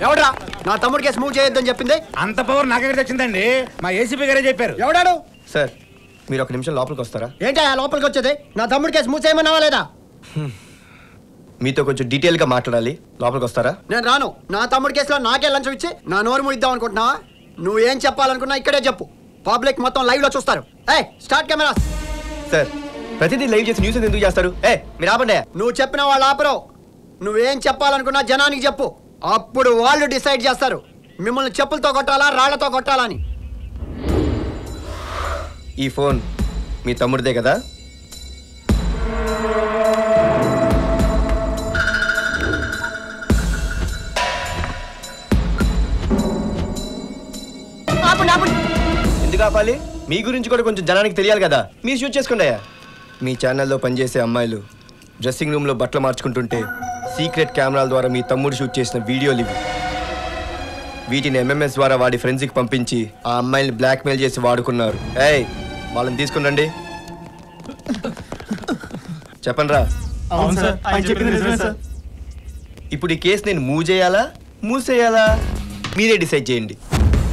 ఎవడా నా తమ్ముడి కేసు మూవ్ చేయొద్దని చెప్పింది? అంత పవర్ నాకెక్కడ వచ్చిందండి? మా ఏసీపీ గారే చెప్పారు. ఎవడాడు? సార్ మీరు ఒక నిమిషం లోపలికి వస్తారా? ఏంటా లోపలికి వచ్చేది? నా తమ్ముడి కేసు మూవ్ చేయమన్నావా లేదా? మీతో కొంచెం డీటెయిల్ గా మాట్లాడాలి, లోపలికి వస్తారా? నేను రాను. నా తమ్ముడి కేసులో నాకే లంచం ఇచ్చి నా నోరు ముడిద్దాం అనుకుంటున్నావా? నువ్వేం చెప్పాలనుకున్నా ఇక్కడే చెప్పు. పబ్లిక్ మొత్తం లైవ్ లో చూస్తారు. Start camera. సార్ ప్రతిదీ లైవ్ చేసి న్యూస్ ఎందుకు చేస్తారు? మీరు ఆపండి. నువ్వు చెప్పిన వాళ్ళు ఆపరు. నువ్వేం చెప్పాలనుకున్నా జనానికి చెప్పు. అప్పుడు వాళ్ళు డిసైడ్ చేస్తారు మిమ్మల్ని చెప్పులతో కొట్టాలా రాళ్లతో కొట్టాలని. ఈ ఫోన్ మీ తమ్ముడిదే కదా? ఎందుకు ఆపాలి? మీ గురించి కూడా కొంచెం జనానికి తెలియాలి కదా. మీరు షూట్ చేసుకోండి. మీ ఛానల్లో పనిచేసే అమ్మాయిలు డ్రెస్సింగ్ రూమ్లో బట్టలు మార్చుకుంటుంటే సీక్రెట్ కెమెరాల ద్వారా మీ తమ్ముడు షూట్ చేసిన వీడియోలు ఇవి. వీటిని ఎంఎంఎస్ ద్వారా వాడి ఫ్రెండ్స్కి పంపించి ఆ అమ్మాయిని బ్లాక్మెయిల్ చేసి వాడుకున్నారు. వాళ్ళని తీసుకురండి. చెప్పండి రా. ఇప్పుడు ఈ కేసు నేను మూవ్ చేయాలా మూసేయాలా మీరే డిసైడ్ చేయండి.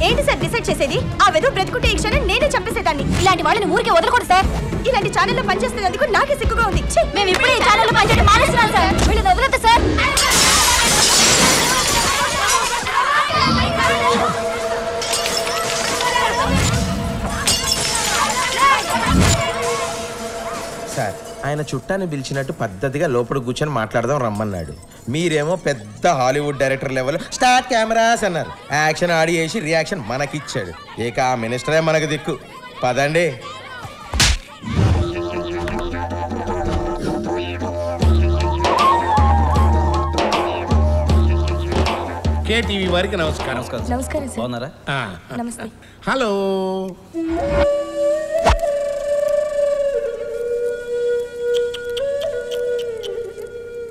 ఏంటి సార్ డిసైడ్ చేసేది? ఆ వెధవ బ్రతుకుంటే ఈ క్షణం నేనే చంపేసేదాన్ని. ఇలాంటి వాళ్ళని ఊరికే వదలకూడదు సార్. ఇలాంటి ఛానల్లో పనిచేస్తున్నందుకు నాకే సిగ్గుగా ఉంది. మేము ఇప్పుడే ఈ ఛానల్లో పనిచేయడం మానేస్తున్నాం సార్. వీళ్ళని వదలొద్దు సార్. సార్ ఆయన చుట్టాన్ని పిలిచినట్టు పద్ధతిగా లోపల కూర్చొని మాట్లాడదాం రమ్మన్నాడు. మీరేమో పెద్ద Hollywood director level start cameras అన్నారు. యాక్షన్ ఆడి వేసి రియాక్షన్ మనకిచ్చాడు. ఇక ఆ మినిస్టరే మనకు దిక్కు. పదండి. కేటీవీ వారికి నమస్కారం. నమస్కారం సార్. బాగున్నారా? నమస్తే. హలో.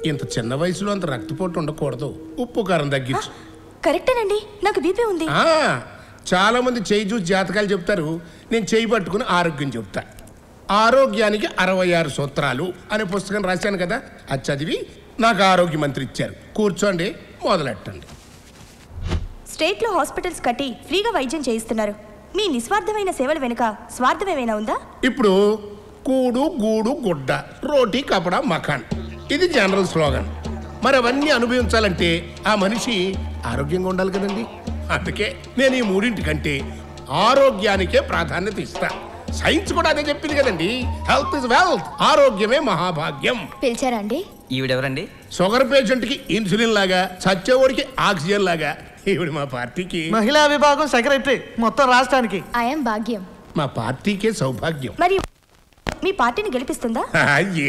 ఇంత చిన్న వయసులో అంత రక్తపోటు ఉండకూడదు. ఉప్పు కారం తగ్గించు. కరెక్టేనండి, నాకు బీపీ ఉంది. చాలా మంది చేయి చూసి జాతకాలు చెప్తారు. నేను చేయి పట్టుకుని ఆరోగ్యం చెప్తా. ఆరోగ్యానికి 66 సూత్రాలు అనే పుస్తకం రాశాను కదా, అది చదివి నాకు ఆరోగ్య మంత్రి ఇచ్చారు. కూర్చోండి, మొదలెట్టండి. స్టేట్లో హాస్పిటల్స్ కట్టి ఫ్రీగా వైద్యం చేయిస్తున్నారు. మీ నిస్వార్థమైన సేవల వెనుక స్వార్థం ఏమైనా ఉందా? ఇప్పుడు కూడు గూడు గుడ్డ, రోటీ కపడా మకాన్, ఇది జనరల్ స్లోగన్. మరి అవన్నీ అనుభవించాలంటే ఆ మనిషి ఆరోగ్యంగా ఉండాలి కదండి. అందుకే నేను ఈ మూడింటికంటే ఆరోగ్యానికే ప్రాధాన్యత ఇస్తా. సైన్స్ కూడా అదే చెప్పింది కదండి. హెల్త్ ఇస్ వెల్త్, ఆరోగ్యమే మహాభాగ్యం. పిలిచారా అండి? ఈవిడెవరండి? షుగర్ పేషెంట్ కి ఇన్సులిన్ లాగా, చచ్చేవాడికి ఆక్సిజన్ లాగా ఈవిడ మా పార్టీకి మహిళా విభాగం సెక్రటరీ మొత్తం రాష్ట్రానికి. ఐఎమ్ భాగ్యం. మా పార్టీకే సౌభాగ్యం. మరి మీ పార్టీని గెలిపిస్తుందా?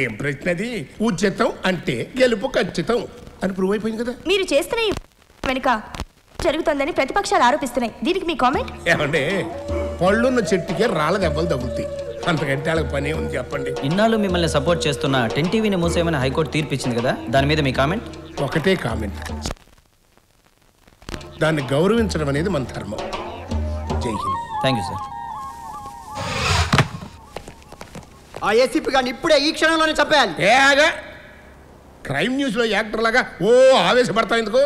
ఏం ప్రశ్నది? ఉచితం అంటే గెలుపు ఖచ్చితం అని ప్రూవ్ అయిపోయింది కదా. మీరు చేస్తున్న ఈ వెనుక జరుగుతుందని ప్రతిపక్షాలు ఆరోపిస్తున్నాయి. దీనికి మీ కామెంట్? ఏమంటే పళ్ళున్న చెట్టుకే రాళ్ళ దెబ్బలు తగులుతాయి. అంతకంటే వాళ్ళకి పని ఉంది చెప్పండి. ఇన్నాళ్ళు మిమ్మల్ని సపోర్ట్ చేస్తున్న 10 టీవీని మూసేయమని హైకోర్టు తీర్పు ఇచ్చింది కదా, దాని మీద మీ కామెంట్? ఒకటే కామెంట్, దాన్ని గౌరవించడం అనేది మన ధర్మం. జై హింద్. Thank you sir. ఆ ఏసీపీ గారిని ఇప్పుడే ఈ క్షణంలోనే చెప్పేయాలి. ఏగా క్రైమ్ న్యూస్ లో యాక్టర్ లాగా ఓ ఆవేశపడతావు ఎందుకు?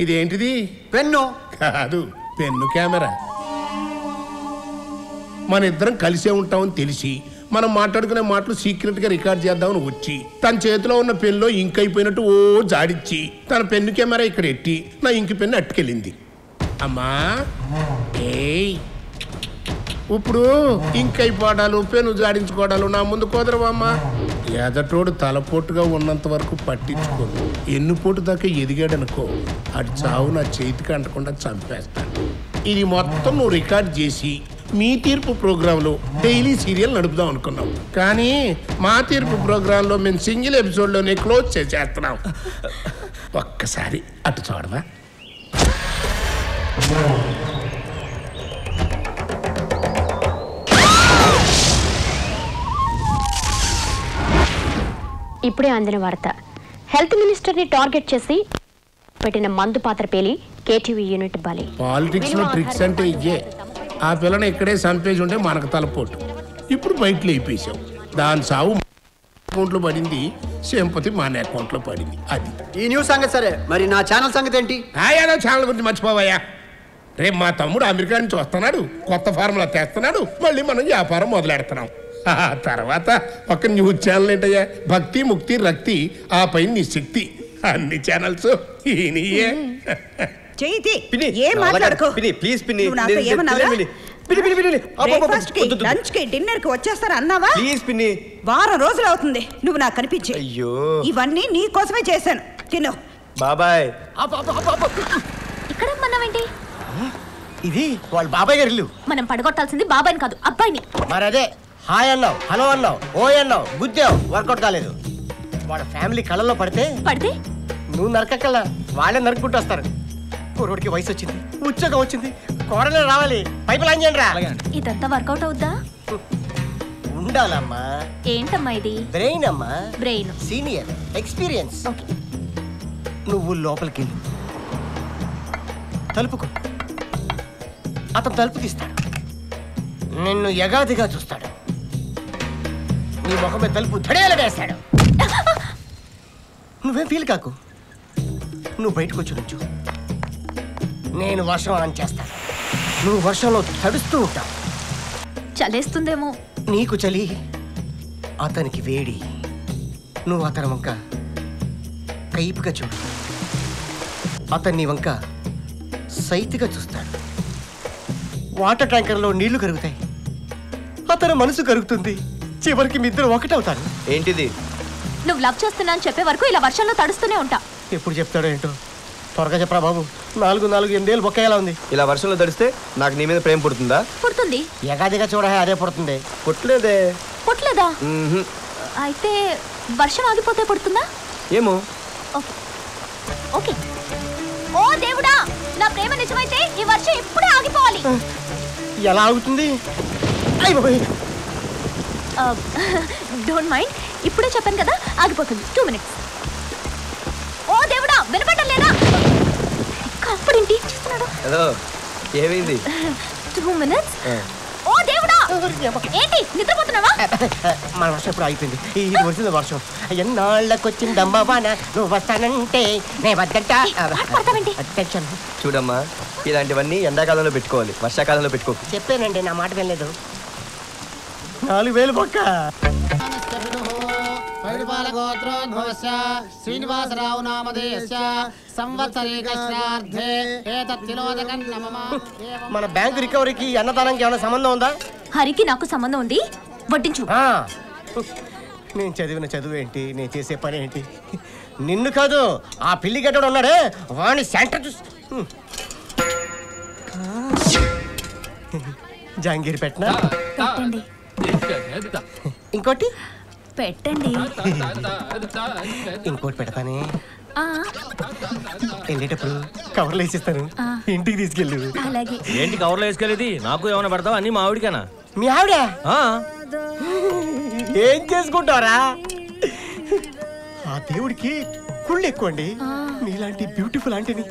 ఇదేంటిది? పెన్ను కాదు, పెన్ను కెమెరా. మన ఇద్దరం కలిసే ఉంటామని తెలిసి మనం మాట్లాడుకునే మాటలు సీక్రెట్ గా రికార్డ్ చేద్దామని వచ్చి తన చేతిలో ఉన్న పెన్నులో ఇంక్ అయిపోయినట్టు ఓ జాడిచ్చి తన పెన్ను కెమెరా ఇక్కడ ఎట్టి నా ఇంకు పెన్ను అట్టుకెళ్ళింది. అమ్మా ఇప్పుడు ఇంక్ అయిపోవడాలు, పెన్ను జాడించుకోవడాలు నా ముందు కుదరవమ్మా. ఎదటోడు తలపోటుగా ఉన్నంత వరకు పట్టించుకోను. ఎన్నుపోటు దాకా ఎదిగాడనుకో, అటు చావు నా చేతికి అంటకుండా చంపేస్తాను. ఇది మొత్తం నువ్వు రికార్డ్ చేసి మీ తీర్పు ప్రోగ్రాంలో డైలీ సీరియల్ నడుపుదాం అనుకున్నాం. కానీ మా తీర్పు ప్రోగ్రాంలో మేము సింగిల్ ఎపిసోడ్లోనే క్లోజ్ చేసేస్తున్నాం. ఒక్కసారి అటు చూడవా? ఇప్పుడే అందిన వార్త. హెల్త్ మినిస్టర్ ని టార్గెట్ చేసి పెట్టిన మందు పాత్ర పేలి కేటీవీ యూనిట్ బలి. పాలిటిక్స్ లో ట్రిక్స్ అంటే ఇయ్యే. ఆ పిల్లని ఇక్కడే చంపేసి ఉంటే మనకు తలపోటు. ఇప్పుడు బయట లేపేశావు. దాని సావు అకౌంట్లో పడింది, సింపతి మన అకౌంట్లో పడింది. అది ఈ న్యూస్ సంగతి సరే, మరి నా ఛానల్ సంగతి ఏంటి? ఏదో ఛానల్ గురించి మర్చిపోవయ్యా. రేపు మా తమ్ముడు అమెరికా నుంచి వస్తున్నాడు, కొత్త ఫార్ములా తెస్తున్నాడు, మళ్ళీ మనం వ్యాపారం మొదలెడుతున్నాం. తర్వాత ఒక న్యూస్ ఛానల్ ఏంటయ్యా, భక్తి ముక్తి రక్తి, ఆ పైన నీ శక్తి. అన్ని ఛానల్స్ ఈయనయే. పిన్ని, ఏం మాట్లాడుకో. పిన్ని, ప్లీజ్ పిన్ని, నువ్వు నాతో నేను ఏమన్నావురా? పిన్ని, పిన్ని, పిన్ని, పిన్ని, బ్రేక్ఫాస్ట్ కి, వద్దు, వద్దు. లంచ్ కి, డిన్నర్ కి వచ్చేస్తారా అన్నావా? ప్లీజ్ పిన్ని. వారం రోజులు అవుతుంది నువ్వు నాకు కనిపించి. అయ్యో ఇవన్నీ నీ కోసమే చేశాను, తిను. బాబాయ్. ఇక్కడ మన్నావేంటి? ఇది వాళ్ళ బాబాయ్ గారి ఇల్లు. మనం పడగొట్టాల్సింది బాబాయిని కాదు, అబ్బాయిని. మరి అదే హాయ్ అన్నావు, హలో అన్నావు, ఓ అన్నావు, గుద్దావు, వర్కౌట్ కాలేదు. వాళ్ళ ఫ్యామిలీ కళ్ళల్లో పడితే నువ్వు నరకక్కల్లా వాళ్ళే నరుక్కుంటూ వస్తారు. కుర్రోడికి వయసు వచ్చింది, ఉద్యోగం వచ్చింది, కోడలే రావాలి, పైపు లాంగ్ చేయండి రా. ఇదంతా వర్కౌట్ అవుద్దా? ఉండాలమ్మా. ఏంటమ్మా ఇది? బ్రెయిన్ అమ్మా. Brain, senior, experience. నువ్వు లోపలికి వెళ్ళు, తలుపుకో. అతను తలుపు తీస్తాడు, నిన్ను యగాదిగా చూస్తాడు, నీ ముఖం మీద తలుపు ధడేలా వేస్తాడు. నువ్వేం ఫీల్ కాకు, నువ్వు బయటకు వచ్చి నుంచు. నేను వర్షం ఆన్ చేస్తాను, నువ్వు వర్షంలో తడుస్తూ ఉంటావు. చలేస్తుందేమో. నీకు చలి, అతనికి వేడి. నువ్వు అతని వంక కైపుగా చూడు, అతన్ని వంక సైతిగా చూస్తాడు. వాటర్ ట్యాంకర్లో నీళ్లు కరుగుతాయి, అతని మనసు కరుగుతుంది. చివరికి మీ ఇద్దరు ఒకటవుతారు. ఏంటిది? నువ్వు లవ్ చేస్తున్నా అని చెప్పే వరకు ఇలా వర్షంలో తడుస్తూనే ఉంటా. ఎప్పుడు చెప్తాడో ఏంటో, త్వరగా చెప్పరా బాబు. 4 బొక్కేలా ఉంది. ఇలా వర్షంలో తడిస్తే నాకు నీ మీద ప్రేమ పుడుతుందా? పుడుతుంది. ఎగాదిగా చూడ, అదే పుడుతుంది. పుట్టలేదే. పుట్టలేదా? మ్మ్హ్. అయితే వర్షం ఆగిపోతే పుడుతుందా? ఏమో. Okay okay. ఓ దేవుడా, నా ప్రేమ నిజమైతే ఈ వర్షం ఇప్పుడే ఆగిపోవాలి. ఎలా ఆగుతుంది? అయ్య బాబోయ్. డోంట్ మైండ్, ఇప్పుడే చెప్పాను కదా, ఆగిపోతుంది. 2 minutes. ఓ దేవుడా, వినపడడం లేదా? అప్పుడేంటి చేస్తున్నాడు? హలో, ఏమైంది? 2 minutes. ఓ దేవుడా, ఏంటి నిద్రపోతున్నావా? మన వర్షం ఎప్పుడు అయిపోయింది. ఇది వచ్చింది వర్షం. ఎన్నాళ్ళకొచ్చిందమ్మా వాన, నువ్వు వస్తానంటే నే వద్దంట. చూడమ్మా, ఇలాంటివన్నీ ఎండాకాలంలో పెట్టుకోవాలి, వర్షాకాలంలో పెట్టుకో. చెప్పానండి, నా మాట వినలేదు. 4000 బొక్క. శ్రీనివాసరావు నామధేయస్య సంవత్సరీకృష్ణార్థే ఏతత్తిలోదకం నమః. మన బ్యాంకు రికవరీకి అన్నదానంకి ఏమైనా సంబంధం ఉందా? హరికి నాకు సంబంధం ఉంది, వడ్డించు. నేను చదివిన చదువు ఏంటి, నేను చేసే పని ఏంటి? నిన్ను కాదు, ఆ పిల్లి గడ్డడు ఉన్నాడే వాణ్ణి సెంటర్ చూసి జాంగీర్ పెట్టినా. పెట్టండి. ఇంకోటి పెట్టండి. ఇంకోటి పెడతానే. వెళ్ళేటప్పుడు కవర్లు వేసిస్తాను, ఇంటికి తీసుకెళ్ళు. అలాగే. ఏంటి కవర్లో వేసుకెళ్ళేది? నాకు ఏమైనా పెడతావా? అన్ని మా ఆవిడికేనా? మీ ఆవిడ ఏం చేసుకుంటారా? ఆ దేవుడికి కుళ్ళు ఎక్కువ అండి. నీలాంటి బ్యూటిఫుల్ ఆంటీని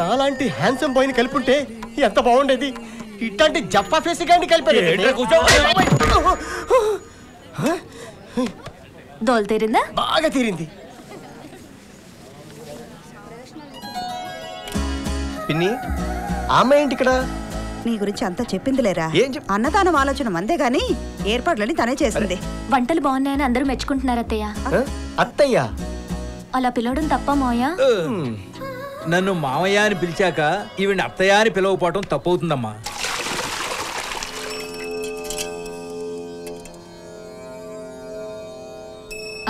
నాలాంటి హ్యాండ్సమ్ బాయ్ని కలుపుంటే ఎంత బాగుండేది. ఇట్లాంటి జప్పా ఫేస్ గాని కలిపారు. దోలు తీరిందా? బాగా తీరింది. పిన్ని, ఆమె ఏంటి ఇక్కడ? నీ గురించి అంతా చెప్పిందిలేరా. ఏం అన్నదానం ఆలోచన మందే గాని ఏర్పాట్లని తనే చేసింది. వంటలు బాగున్నాయని అందరూ మెచ్చుకుంటున్నారు అత్తయ్య. అత్తయ్య అలా పిలవడం తప్ప మాయా? నన్ను మామయ్య అని పిలిచాక ఈవిడ అత్తయ్య అని పిలవపోవటం తప్పవుతుందమ్మా.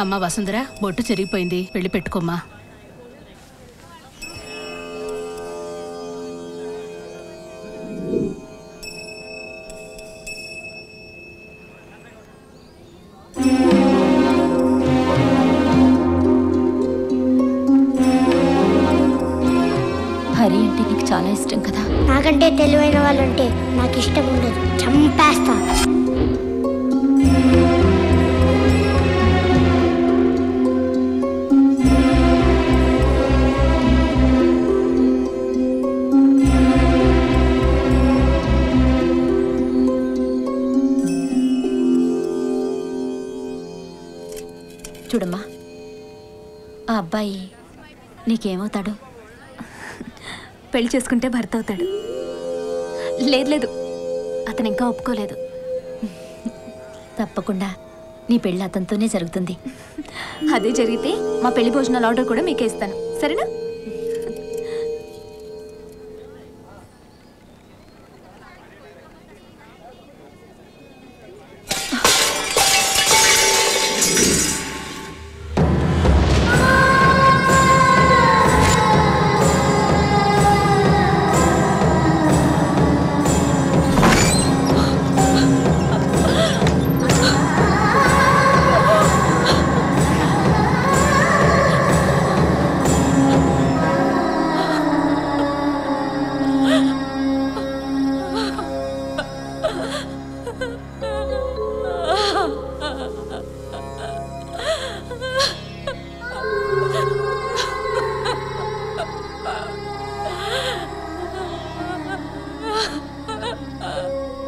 అమ్మ వసుంధర, బొట్టు చెరిగిపోయింది, వెళ్ళి పెట్టుకోమ్మా. హరి అంటే నీకు చాలా ఇష్టం కదా? నాకంటే తెలివైన వాళ్ళంటే నాకు ఇష్టం ఉండదు, చంపేస్తా. చూడమ్మా, ఆ అబ్బాయి నీకేమవుతాడు? పెళ్లి చేసుకుంటే భర్త అవుతాడు. లేదు, అతను ఇంకా ఒప్పుకోలేదు. తప్పకుండా నీ పెళ్ళి అతనితోనే జరుగుతుంది. అదే జరిగితే మా పెళ్లి భోజనాల ఆర్డర్ కూడా మీకే ఇస్తాను, సరేనా?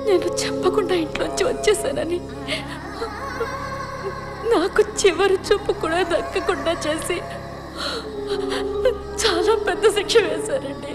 నేను చెప్పకుండా ఇంట్లోంచి వచ్చేసానని నాకు చివరి చూపు కూడా దక్కకుండా చేసి చాలా పెద్ద శిక్ష వేశారండి.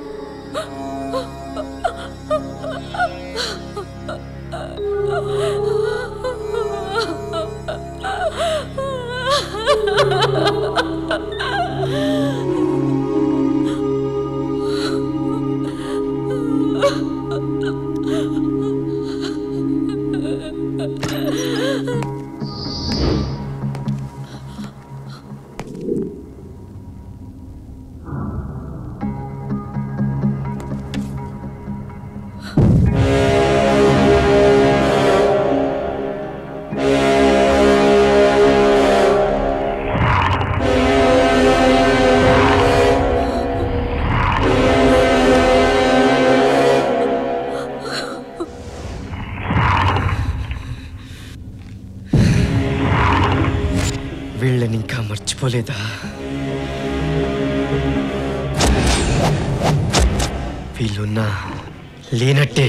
వీళ్ళని ఇంకా మర్చిపోలేదా? వీళ్ళున్నా లేనట్టే.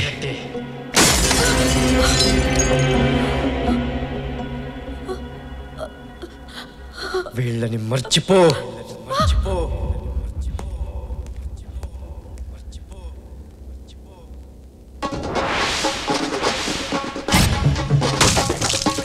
వీళ్ళని మర్చిపో.